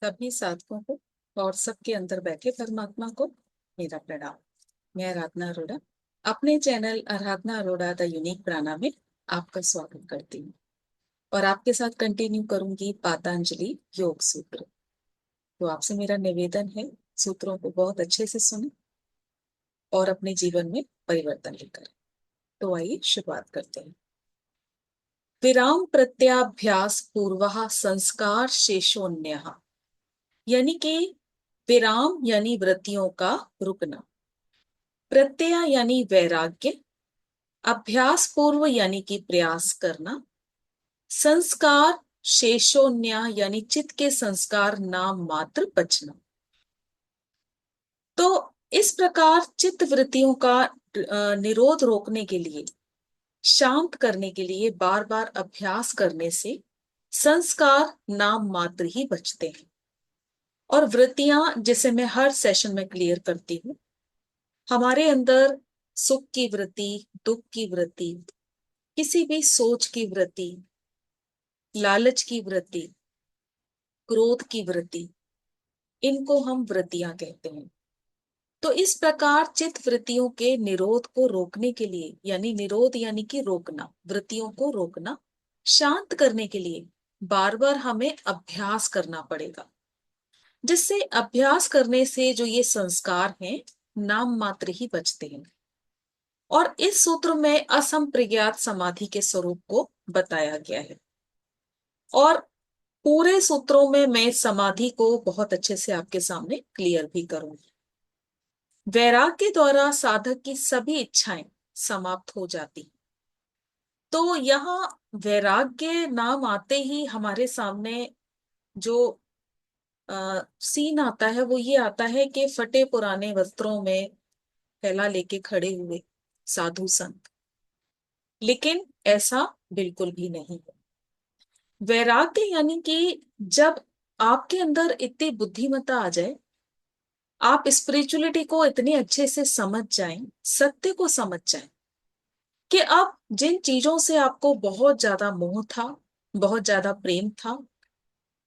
सभी साधकों को और सबके अंदर बैठे परमात्मा को मेरा प्रणाम। मैं आराधना अरोड़ा अपने channel Aradhana Arora the unique प्राणा में आपका स्वागत करती हूँ और आपके साथ कंटिन्यू करूंगी पातंजलि योग सूत्र। तो आपसे मेरा निवेदन है, सूत्रों को बहुत अच्छे से सुने और अपने जीवन में परिवर्तन लेकर। तो आइए शुरुआत करते हैं। विराम प्रत्याभ्यास पूर्वः संस्कार शेषोन्यः, यानी कि विराम यानी वृत्तियों का रुकना, प्रत्यय यानी वैराग्य, अभ्यास पूर्व यानी कि प्रयास करना, संस्कार शेषोन्या यानी चित्त के संस्कार नाम मात्र बचना। तो इस प्रकार चित्त वृत्तियों का निरोध रोकने के लिए, शांत करने के लिए बार बार अभ्यास करने से संस्कार नाम मात्र ही बचते हैं और वृत्तियां, जिसे मैं हर सेशन में क्लियर करती हूँ, हमारे अंदर सुख की वृत्ति, दुख की वृत्ति, किसी भी सोच की वृत्ति, लालच की वृत्ति, क्रोध की वृत्ति, इनको हम वृत्तियां कहते हैं। तो इस प्रकार चित्त वृत्तियों के निरोध को रोकने के लिए, यानी निरोध यानी कि रोकना, वृत्तियों को रोकना, शांत करने के लिए बार बार हमें अभ्यास करना पड़ेगा, जिससे अभ्यास करने से जो ये संस्कार हैं नाम मात्र ही बचते हैं। और इस सूत्र में असंप्रज्ञात समाधि के स्वरूप को बताया गया है और पूरे सूत्रों में मैं समाधि को बहुत अच्छे से आपके सामने क्लियर भी करूंगी। वैराग्य द्वारा साधक की सभी इच्छाएं समाप्त हो जाती। तो यहाँ वैराग्य नाम आते ही हमारे सामने जो सीन आता है वो ये आता है कि फटे पुराने वस्त्रों में थैला लेके खड़े हुए साधु संत, लेकिन ऐसा बिल्कुल भी नहीं है। वैराग्य यानी कि जब आपके अंदर इतनी बुद्धिमत्ता आ जाए, आप स्पिरिचुअलिटी को इतने अच्छे से समझ जाएं, सत्य को समझ जाएं कि अब जिन चीजों से आपको बहुत ज्यादा मोह था, बहुत ज्यादा प्रेम था,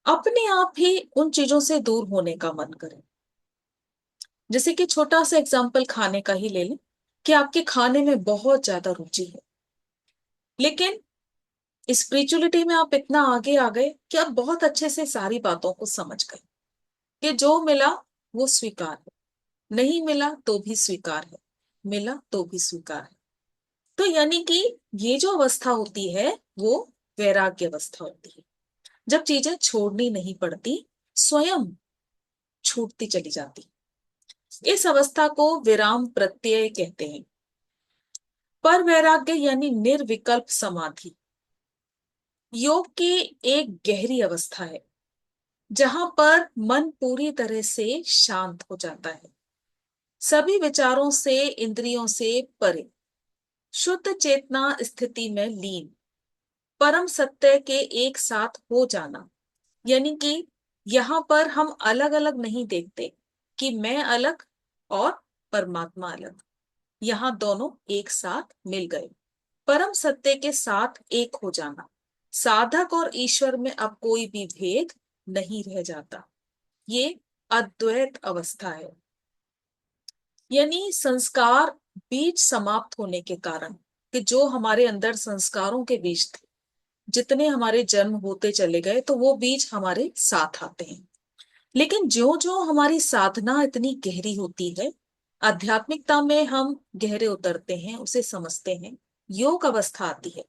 अपने आप ही उन चीजों से दूर होने का मन करे। जैसे कि छोटा सा एग्जांपल खाने का ही ले लें कि आपके खाने में बहुत ज्यादा रुचि है, लेकिन स्पिरिचुअलिटी में आप इतना आगे आ गए कि आप बहुत अच्छे से सारी बातों को समझ गए कि जो मिला वो स्वीकार है, नहीं मिला तो भी स्वीकार है, मिला तो भी स्वीकार है। तो यानी कि ये जो अवस्था होती है वो वैराग्य अवस्था होती है, जब चीजें छोड़नी नहीं पड़ती, स्वयं छूटती चली जाती। इस अवस्था को विराम प्रत्यय कहते हैं। पर वैराग्य यानी निर्विकल्प समाधि योग की एक गहरी अवस्था है, जहां पर मन पूरी तरह से शांत हो जाता है, सभी विचारों से, इंद्रियों से परे, शुद्ध चेतना स्थिति में लीन, परम सत्य के एक साथ हो जाना। यानी कि यहाँ पर हम अलग अलग नहीं देखते कि मैं अलग और परमात्मा अलग, यहाँ दोनों एक साथ मिल गए, परम सत्य के साथ एक हो जाना। साधक और ईश्वर में अब कोई भी भेद नहीं रह जाता। ये अद्वैत अवस्था है। यानी संस्कार बीज समाप्त होने के कारण, कि जो हमारे अंदर संस्कारों के बीज थे, जितने हमारे जन्म होते चले गए तो वो बीज हमारे साथ आते हैं। लेकिन जो जो हमारी साधना इतनी गहरी होती है, आध्यात्मिकता में हम गहरे उतरते हैं, उसे समझते हैं, योग अवस्था आती है,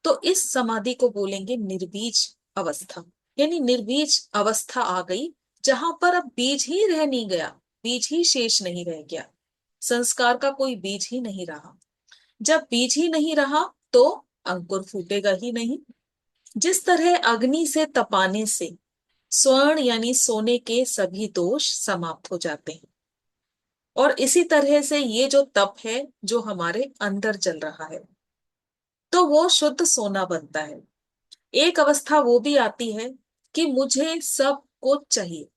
तो इस समाधि को बोलेंगे निर्बीज अवस्था। यानी निर्बीज अवस्था आ गई, जहां पर अब बीज ही रह नहीं गया, बीज ही शेष नहीं रह गया, संस्कार का कोई बीज ही नहीं रहा। जब बीज ही नहीं रहा तो अंकुर फूटेगा ही नहीं। जिस तरह अग्नि से तपाने से स्वर्ण यानी सोने के सभी दोष समाप्त हो जाते हैं, और इसी तरह से ये जो तप है जो हमारे अंदर चल रहा है, तो वो शुद्ध सोना बनता है। एक अवस्था वो भी आती है कि मुझे सब कुछ चाहिए,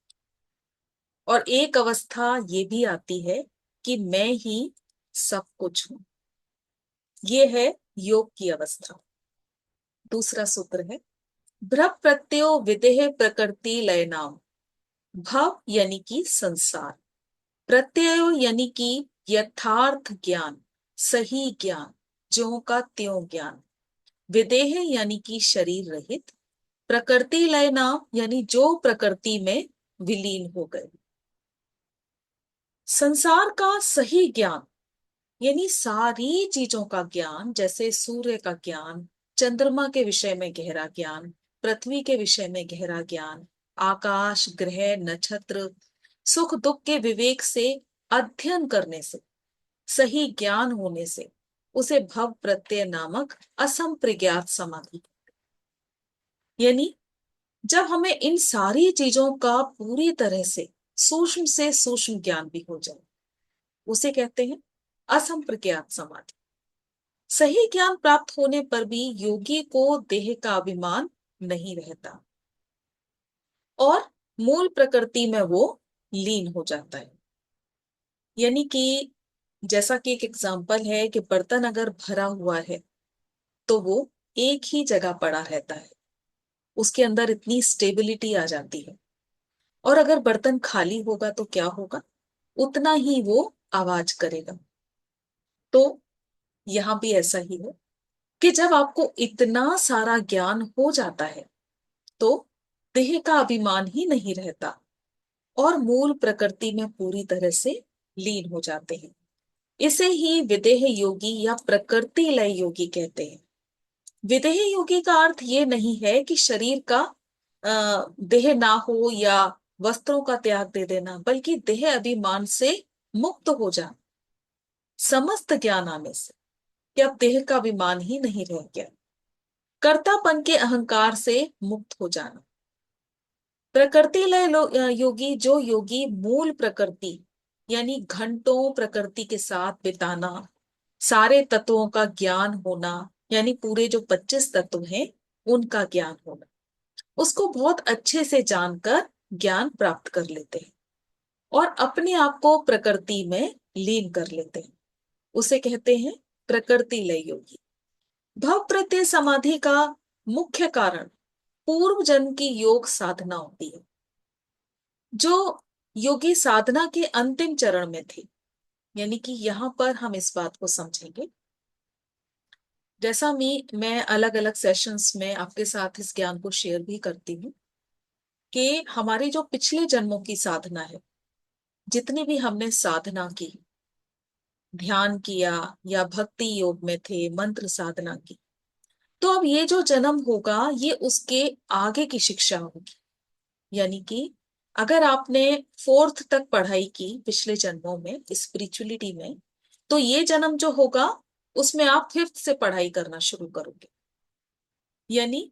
और एक अवस्था ये भी आती है कि मैं ही सब कुछ हूं। ये है योग की अवस्था। दूसरा सूत्र है भ्रम प्रत्ययो विदेह प्रकृति लय नाम। भव यानी कि संसार, प्रत्यय यानी कि यथार्थ ज्ञान, सही ज्ञान, ज्यों का त्यों ज्ञान, विदेह यानी कि शरीर रहित, प्रकृति लय नाम यानी जो प्रकृति में विलीन हो गए। संसार का सही ज्ञान यानी सारी चीजों का ज्ञान, जैसे सूर्य का ज्ञान, चंद्रमा के विषय में गहरा ज्ञान, पृथ्वी के विषय में गहरा ज्ञान, आकाश, ग्रह, नक्षत्र, सुख दुख के विवेक से अध्ययन करने से, सही ज्ञान होने से उसे भव प्रत्यय नामक असंप्रज्ञात समाधि, यानी जब हमें इन सारी चीजों का पूरी तरह से सूक्ष्म ज्ञान भी हो जाए, उसे कहते हैं असंप्रज्ञात समाधि। सही ज्ञान प्राप्त होने पर भी योगी को देह का अभिमान नहीं रहता और मूल प्रकृति में वो लीन हो जाता है। यानी कि जैसा कि एक एग्जाम्पल है कि बर्तन अगर भरा हुआ है तो वो एक ही जगह पड़ा रहता है, उसके अंदर इतनी स्टेबिलिटी आ जाती है। और अगर बर्तन खाली होगा तो क्या होगा, उतना ही वो आवाज करेगा। तो यहां भी ऐसा ही है कि जब आपको इतना सारा ज्ञान हो जाता है तो देह का अभिमान ही नहीं रहता और मूल प्रकृति में पूरी तरह से लीन हो जाते हैं। इसे ही विदेह योगी या प्रकृति लय योगी कहते हैं। विदेह योगी का अर्थ ये नहीं है कि शरीर का देह ना हो या वस्त्रों का त्याग दे देना, बल्कि देह अभिमान से मुक्त हो जाना, समस्त ज्ञान आने से कि अब देह का अभिमान ही नहीं रह गया, कर्तापन के अहंकार से मुक्त हो जाना। प्रकृति लय योगी, जो योगी मूल प्रकृति यानी घंटों प्रकृति के साथ बिताना, सारे तत्वों का ज्ञान होना, यानी पूरे जो 25 तत्व हैं उनका ज्ञान होना, उसको बहुत अच्छे से जानकर ज्ञान प्राप्त कर लेते हैं और अपने आप को प्रकृति में लीन कर लेते हैं, उसे कहते हैं प्रकृति लय योगी। भव प्रत्यय समाधि का मुख्य कारण पूर्व जन्म की योग साधना होती है। जो योगी साधना के अंतिम चरण में थे, यानी कि यहां पर हम इस बात को समझेंगे, जैसा मैं अलग अलग सेशंस में आपके साथ इस ज्ञान को शेयर भी करती हूँ कि हमारे जो पिछले जन्मों की साधना है, जितनी भी हमने साधना की, ध्यान किया या भक्ति योग में थे, मंत्र साधना की, तो अब ये जो जन्म होगा ये उसके आगे की शिक्षा होगी। यानी कि अगर आपने 4th तक पढ़ाई की पिछले जन्मों में स्पिरिचुअलिटी में, तो ये जन्म जो होगा उसमें आप 5th से पढ़ाई करना शुरू करोगे। यानी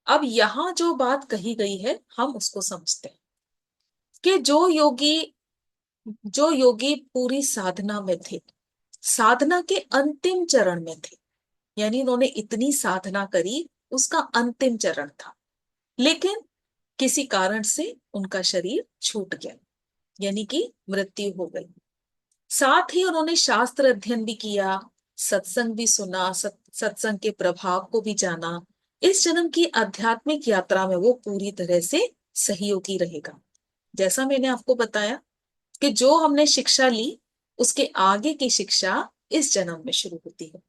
अब यहां जो बात कही गई है हम उसको समझते हैं कि जो योगी पूरी साधना में थे, साधना के अंतिम चरण में थे, यानी उन्होंने इतनी साधना करी, उसका अंतिम चरण था, लेकिन किसी कारण से उनका शरीर छूट गया, यानी कि मृत्यु हो गई। साथ ही उन्होंने शास्त्र अध्ययन भी किया, सत्संग भी सुना, सत्संग के प्रभाव को भी जाना। इस जन्म की आध्यात्मिक यात्रा में वो पूरी तरह से सहयोगी रहेगा। जैसा मैंने आपको बताया कि जो हमने शिक्षा ली उसके आगे की शिक्षा इस जन्म में शुरू होती है।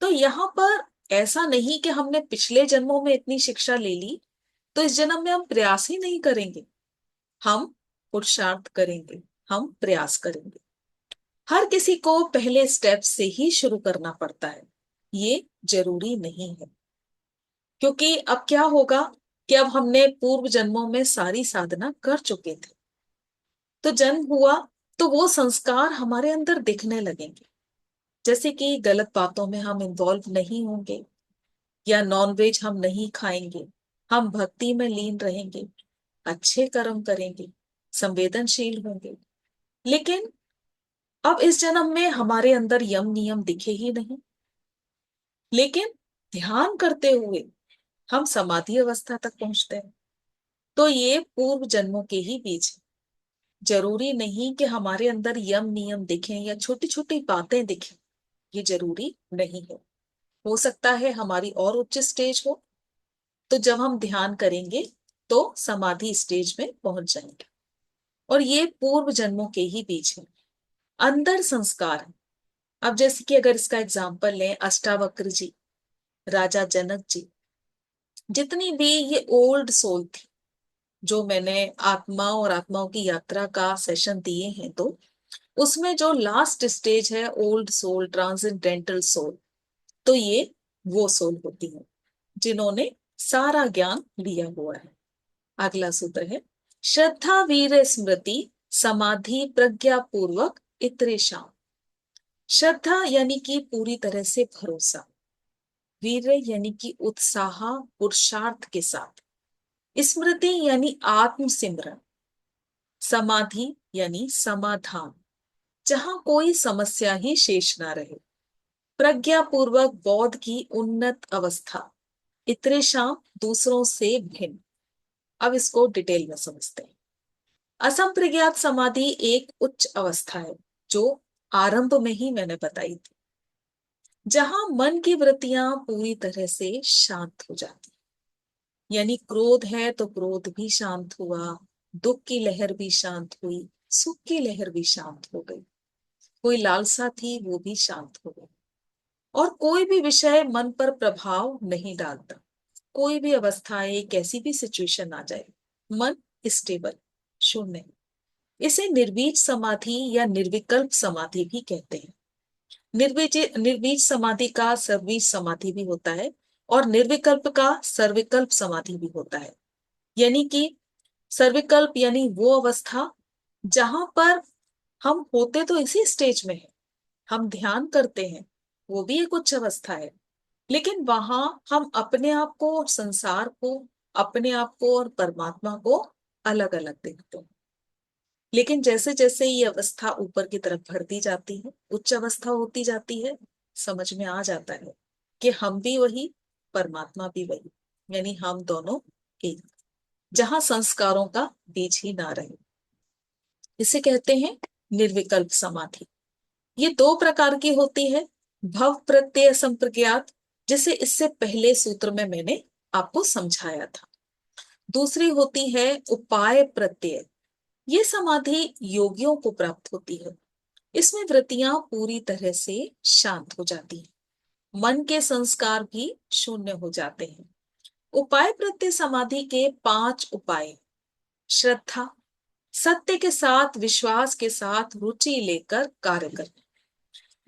तो यहाँ पर ऐसा नहीं कि हमने पिछले जन्मों में इतनी शिक्षा ले ली तो इस जन्म में हम प्रयास ही नहीं करेंगे। हम पुरुषार्थ करेंगे, हम प्रयास करेंगे। हर किसी को पहले स्टेप से ही शुरू करना पड़ता है, ये जरूरी नहीं है। क्योंकि अब क्या होगा कि अब हमने पूर्व जन्मों में सारी साधना कर चुके थे, तो जन्म हुआ तो वो संस्कार हमारे अंदर दिखने लगेंगे। जैसे कि गलत बातों में हम इन्वॉल्व नहीं होंगे या नॉनवेज हम नहीं खाएंगे, हम भक्ति में लीन रहेंगे, अच्छे कर्म करेंगे, संवेदनशील होंगे। लेकिन अब इस जन्म में हमारे अंदर यम नियम दिखे ही नहीं, लेकिन ध्यान करते हुए हम समाधि अवस्था तक पहुंचते हैं। तो ये पूर्व जन्मों के ही बीज है। जरूरी नहीं कि हमारे अंदर यम नियम दिखें या छोटी छोटी बातें दिखें, ये जरूरी नहीं है। हो सकता है हमारी और उच्च स्टेज हो, तो जब हम ध्यान करेंगे तो समाधि स्टेज में पहुंच जाएंगे। और ये पूर्व जन्मों के ही बीच है, अंदर संस्कार है। अब जैसे कि अगर इसका एग्जाम्पल लें, अष्टावक्र जी, राजा जनक जी, जितनी भी ये ओल्ड सोल थी, जो मैंने आत्मा और आत्माओं की यात्रा का सेशन दिए हैं, तो उसमें जो लास्ट स्टेज है ओल्ड सोल, ट्रांसेंडेंटल सोल, तो ये वो सोल होती है जिन्होंने सारा ज्ञान लिया हुआ है। अगला सूत्र है, श्रद्धा वीर स्मृति समाधि प्रज्ञा पूर्वक इतरेशा। श्रद्धा यानी कि पूरी तरह से भरोसा, वीर यानी कि उत्साह पुरुषार्थ के साथ, स्मृति यानी आत्म सिमरन, समाधि यानी समाधान, जहां कोई समस्या ही शेष ना रहे, प्रज्ञा पूर्वक बौद्ध की उन्नत अवस्था, इतने शाम दूसरों से भिन्न। अब इसको डिटेल में समझते हैं। असंप्रज्ञात समाधि एक उच्च अवस्था है जो आरंभ में ही मैंने बताई थी, जहां मन की वृत्तियां पूरी तरह से शांत हो जाती, यानी क्रोध है तो क्रोध भी शांत हुआ, दुख की लहर भी शांत हुई, सुख की लहर भी शांत हो गई, कोई लालसा थी वो भी शांत हो गई, और कोई भी विषय मन पर प्रभाव नहीं डालता। कोई भी अवस्था आए, कैसी भी सिचुएशन आ जाए, मन स्टेबल, शून्य। इसे निर्वीज समाधि या निर्विकल्प समाधि भी कहते हैं। निर्वीज समाधि का सर्ववीज समाधि भी होता है, और निर्विकल्प का सर्विकल्प समाधि भी होता है। यानी कि सर्विकल्प यानी वो अवस्था जहां पर हम होते तो इसी स्टेज में है, हम ध्यान करते हैं, वो भी एक उच्च अवस्था है, लेकिन वहां हम अपने आप को और संसार को, अपने आप को और परमात्मा को अलग अलग देखते हैं। लेकिन जैसे जैसे ये अवस्था ऊपर की तरफ बढ़ती जाती है, उच्च अवस्था होती जाती है, समझ में आ जाता है कि हम भी वही, परमात्मा भी वही, यानी हम दोनों एक, जहां संस्कारों का बीज ही ना रहे। इसे कहते हैं निर्विकल्प समाधि। ये दो प्रकार की होती है, भव प्रत्यय संप्रज्ञात, जिसे इससे पहले सूत्र में मैंने आपको समझाया था। दूसरी होती है उपाय प्रत्यय। ये समाधि योगियों को प्राप्त होती है। इसमें वृत्तियां पूरी तरह से शांत हो जाती हैं, मन के संस्कार भी शून्य हो जाते हैं। उपाय प्रत्यय समाधि के 5 उपाय: श्रद्धा, सत्य के साथ, विश्वास के साथ रुचि लेकर कार्य करना।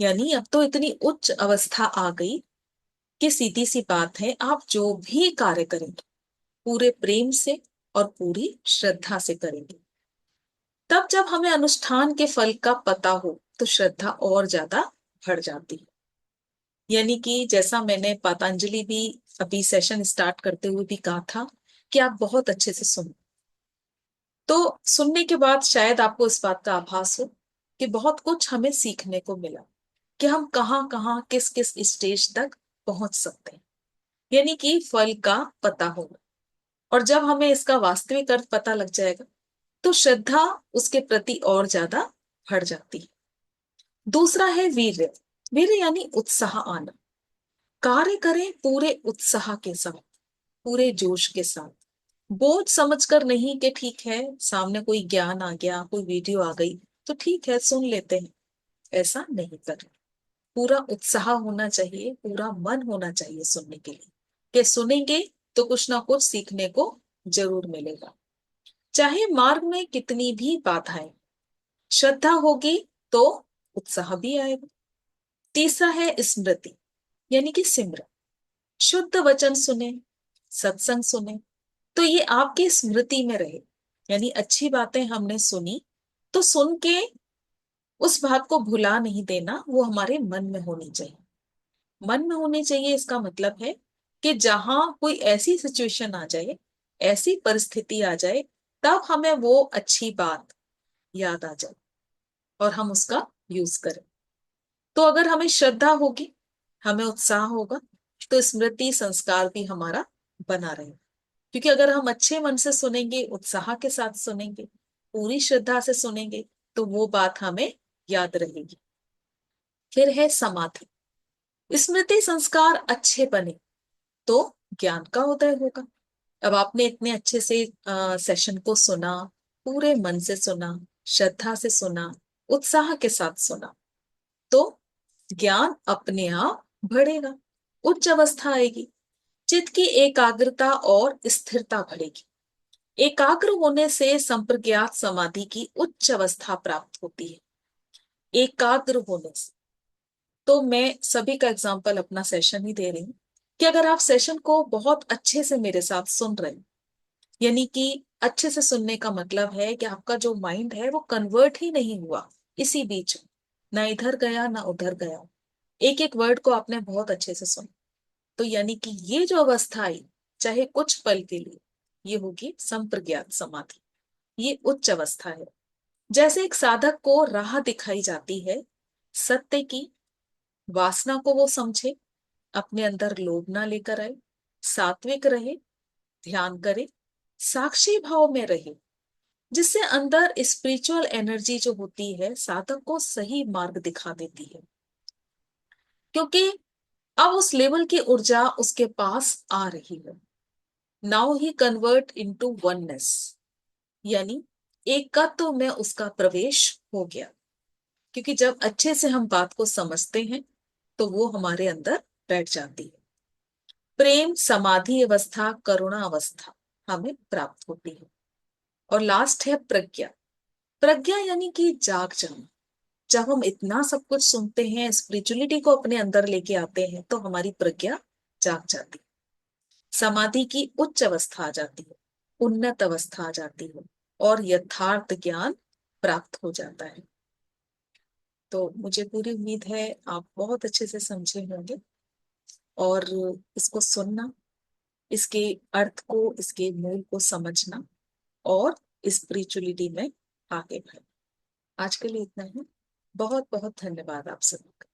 यानी अब तो इतनी उच्च अवस्था आ गई कि सीधी सी बात है, आप जो भी कार्य करेंगे पूरे प्रेम से और पूरी श्रद्धा से करेंगे। तब जब हमें अनुष्ठान के फल का पता हो तो श्रद्धा और ज्यादा बढ़ जाती है। यानी कि जैसा मैंने पतंजलि भी अभी सेशन स्टार्ट करते हुए भी कहा था कि आप बहुत अच्छे से सुनो, तो सुनने के बाद शायद आपको इस बात का आभास हो कि बहुत कुछ हमें सीखने को मिला, कि हम कहाँ कहाँ किस किस स्टेज तक पहुंच सकते हैं, यानी कि फल का पता होगा। और जब हमें इसका वास्तविक अर्थ पता लग जाएगा तो श्रद्धा उसके प्रति और ज्यादा बढ़ जाती है। दूसरा है वीर्य। वीर्य यानी उत्साह आना, कार्य करें पूरे उत्साह के साथ, पूरे जोश के साथ, बोझ समझकर नहीं कि ठीक है सामने कोई ज्ञान आ गया, कोई वीडियो आ गई तो ठीक है सुन लेते हैं, ऐसा नहीं करें। पूरा उत्साह होना चाहिए, पूरा मन होना चाहिए सुनने के लिए, कि सुनेंगे तो कुछ ना कुछ सीखने को जरूर मिलेगा, चाहे मार्ग में कितनी भी बाधाएं। श्रद्धा होगी तो उत्साह भी आएगा। तीसरा है स्मृति, यानी कि सिमरन, शुद्ध वचन सुने, सत्संग सुने तो ये आपकी स्मृति में रहे, यानी अच्छी बातें हमने सुनी तो सुन के उस बात को भुला नहीं देना, वो हमारे मन में होनी चाहिए। मन में होनी चाहिए इसका मतलब है कि जहां कोई ऐसी सिचुएशन आ जाए, ऐसी परिस्थिति आ जाए, तब हमें वो अच्छी बात याद आ जाए और हम उसका यूज करें। तो अगर हमें श्रद्धा होगी, हमें उत्साह होगा, तो स्मृति संस्कार भी हमारा बना रहेगा। क्योंकि अगर हम अच्छे मन से सुनेंगे, उत्साह के साथ सुनेंगे, पूरी श्रद्धा से सुनेंगे, तो वो बात हमें याद रहेगी। फिर है समाधि। स्मृति संस्कार अच्छे बने तो ज्ञान का उदय होगा। अब आपने इतने अच्छे से सेशन को सुना, पूरे मन से सुना, श्रद्धा से सुना, उत्साह के साथ सुना, तो ज्ञान अपने आप बढ़ेगा, उच्च अवस्था आएगी, चित्त की एकाग्रता और स्थिरता बढ़ेगी। एकाग्र होने से संप्रज्ञात समाधि की उच्च अवस्था प्राप्त होती है। एकाग्र होने से, तो मैं सभी का एग्जाम्पल अपना सेशन ही दे रही हूँ कि अगर आप सेशन को बहुत अच्छे से मेरे साथ सुन रहे हैं, यानी कि अच्छे से सुनने का मतलब है कि आपका जो माइंड है वो कन्वर्ट ही नहीं हुआ इसी बीच, ना इधर गया ना उधर गया, एक एक वर्ड को आपने बहुत अच्छे से सुना, तो यानी कि ये जो अवस्था आई, चाहे कुछ पल के लिए, ये होगी संप्रज्ञात समाधि। ये उच्च अवस्था है। जैसे एक साधक को राह दिखाई जाती है सत्य की, वासना को वो समझे, अपने अंदर लोभ ना लेकर आए, सात्विक रहे, ध्यान करे, साक्षी भाव में रहे, जिससे अंदर स्पिरिचुअल एनर्जी जो होती है साधक को सही मार्ग दिखा देती है, क्योंकि अब उस लेवल की ऊर्जा उसके पास आ रही है। Now he convert into oneness, यानी एकत्व में उसका प्रवेश हो गया। क्योंकि जब अच्छे से हम बात को समझते हैं तो वो हमारे अंदर बैठ जाती है। प्रेम समाधि अवस्था, करुणा अवस्था हमें प्राप्त होती है। और लास्ट है प्रज्ञा। प्रज्ञा यानी कि जाग जाना। जब हम इतना सब कुछ सुनते हैं, स्पिरिचुअलिटी को अपने अंदर लेके आते हैं, तो हमारी प्रज्ञा जाग जाती है, समाधि की उच्च अवस्था आ जाती है, उन्नत अवस्था आ जाती है, और यथार्थ ज्ञान प्राप्त हो जाता है। तो मुझे पूरी उम्मीद है आप बहुत अच्छे से समझे होंगे, और इसको सुनना, इसके अर्थ को, इसके मूल को समझना, और स्पिरिचुअलिटी में आगे बढ़ना। आज के लिए इतना ही। बहुत बहुत धन्यवाद आप सभी का।